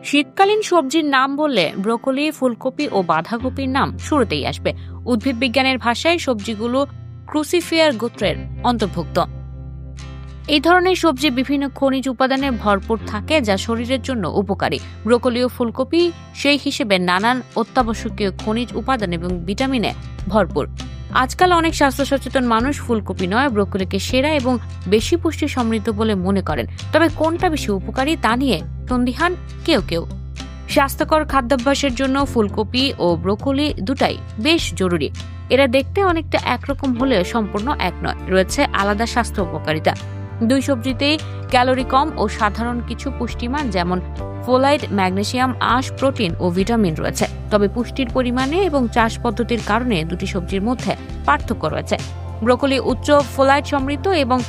শীতকালীন সবজির নাম বললে ব্রোকলি, ফুলকপি ও বাঁধাকপির নাম শুরুতেই আসবে। উদ্ভিদ বিজ্ঞানের ভাষায় সবজিগুলো ক্রুসিফেরার গোত্রের অন্তর্ভুক্ত। এই ধরনের সবজি বিভিন্ন খনিজ উপাদানে ভরপুর থাকে যা শরীরের জন্য উপকারী। ব্রোকলি ও ফুলকপি সেই হিসেবে নানান অত্যাবশ্যকীয় খনিজ উপাদান এবং ভিটামিনে ভরপুর। আজকাল অনেক স্বাস্থ্য সচেতন মানুষ ফুলকপি নয় ব্রোকলিকে সেরা এবং বেশি পুষ্টি সমৃদ্ধ বলে মনে করেন। তবে কোনটা বেশি উপকারী তা নিয়ে সন্দিহান কেউ কেউ। স্বাস্থ্যকর খাদ্যাভ্যাসের জন্য ফুলকপি ও ব্রোকলি দুটাই বেশ জরুরি। এরা দেখতে অনেকটা একরকম হলেও সম্পূর্ণ এক নয়, রয়েছে আলাদা স্বাস্থ্য উপকারিতা। দুই সবজিতেই ক্যালোরি কম ও সাধারণ কিছু পুষ্টিমান যেমন ফোলাইট, ম্যাগনেসিয়াম, আঁশ, প্রোটিন ও ভিটামিন রয়েছে। তবে পুষ্টির পরিমাণে এবং চাষ পদ্ধতির কারণে দুটি সবজির মধ্যে পার্থক্য রয়েছে। ব্রোকলি উচ্চ ফোলাইট সমৃদ্ধ এবং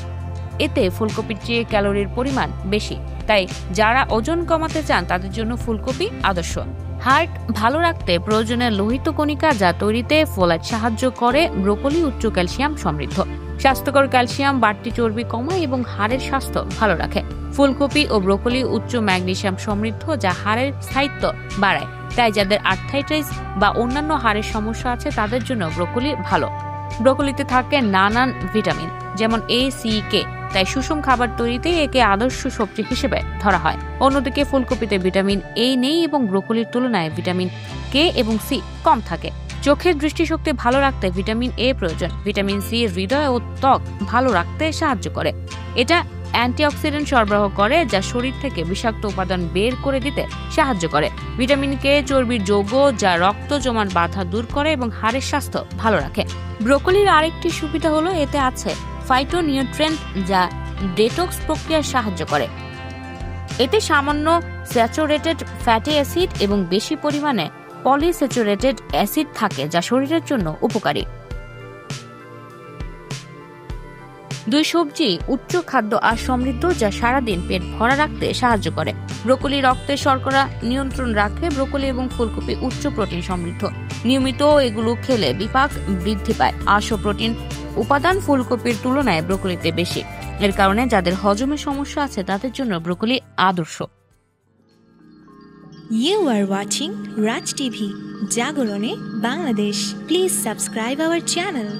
এতে ফুলকপির চেয়ে ক্যালোরির পরিমাণ বেশি, তাই যারা ওজন কমাতে চান তাদের জন্য ফুলকপি আদর্শ। হার্ট ভালো রাখতে প্রয়োজনীয় লোহিত কণিকা যা তৈরিতে ফোলাইট সাহায্য করে। ব্রোকলি উচ্চ ক্যালসিয়াম সমৃদ্ধ। স্বাস্থ্যকর ক্যালসিয়াম বাড়তি চর্বি কমায় এবং হাড়ের স্বাস্থ্য ভালো রাখে। ফুলকপি ও ব্রোকলি উচ্চ ম্যাগনেসিয়াম সমৃদ্ধ যা হাড়ের স্থায়িত্ব বাড়ায়। তাই যাদের আর্থ্রাইটিস বা অন্যান্য হাড়ের সমস্যা আছে তাদের জন্য ব্রোকলি ভালো। ব্রোকলিতে থাকে নানান ভিটামিন যেমন এ, সি, কে, তাই সুষম খাবার তৈরিতে একে আদর্শ সবজি হিসেবে ধরা হয়। অন্যদিকে ফুলকপিতে ভিটামিন এ নেই এবং ব্রোকলির তুলনায় ভিটামিন কে এবং সি কম থাকে। চোখের দৃষ্টিশক্তি ভালো রাখতে ভিটামিন এ প্রয়োজন। ভিটামিন সি হৃদয় ও ত্বক ভালো রাখতে সাহায্য করে। এটা অ্যান্টিঅক্সিডেন্ট সরবরাহ করে যা শরীর থেকে বিষাক্ত উপাদান বের করে দিতে সাহায্য করে। ভিটামিন কে চর্বির যৌগ যা রক্ত জমাট বাধা দূর করে এবং হাড়ের স্বাস্থ্য ভালো রাখে। ব্রোকলির আরেকটি সুবিধা হলো এতে আছে ফাইটোনিউট্রিয়েন্ট যা ডেটক্স প্রক্রিয়ায় সাহায্য করে। এতে সামান্য স্যাচুরেটেড ফ্যাটি অ্যাসিড এবং বেশি পরিমাণে পলিস্যাচুরেটেড অ্যাসিড থাকে যা শরীরের জন্য উপকারী। দুই সবজি উচ্চ খাদ্য আর সমৃদ্ধ যা সারাদিন পেট ভরা রাখতে সাহায্য করে। ব্রোকলি রক্তে শর্করা নিয়ন্ত্রণ রাখে। ব্রোকলি এবং ফুলকপি উচ্চ প্রোটিন সমৃদ্ধ। নিয়মিত এগুলো খেলে বিপাক বৃদ্ধি পায়। আঁশ ও প্রোটিন উপাদান ফুলকপির তুলনায় ব্রোকলিতে বেশি। এর কারণে যাদের হজমের সমস্যা আছে তাদের জন্য ব্রোকলি আদর্শ। You are watching Raj TV, Jagorone, Bangladesh. Please subscribe our channel.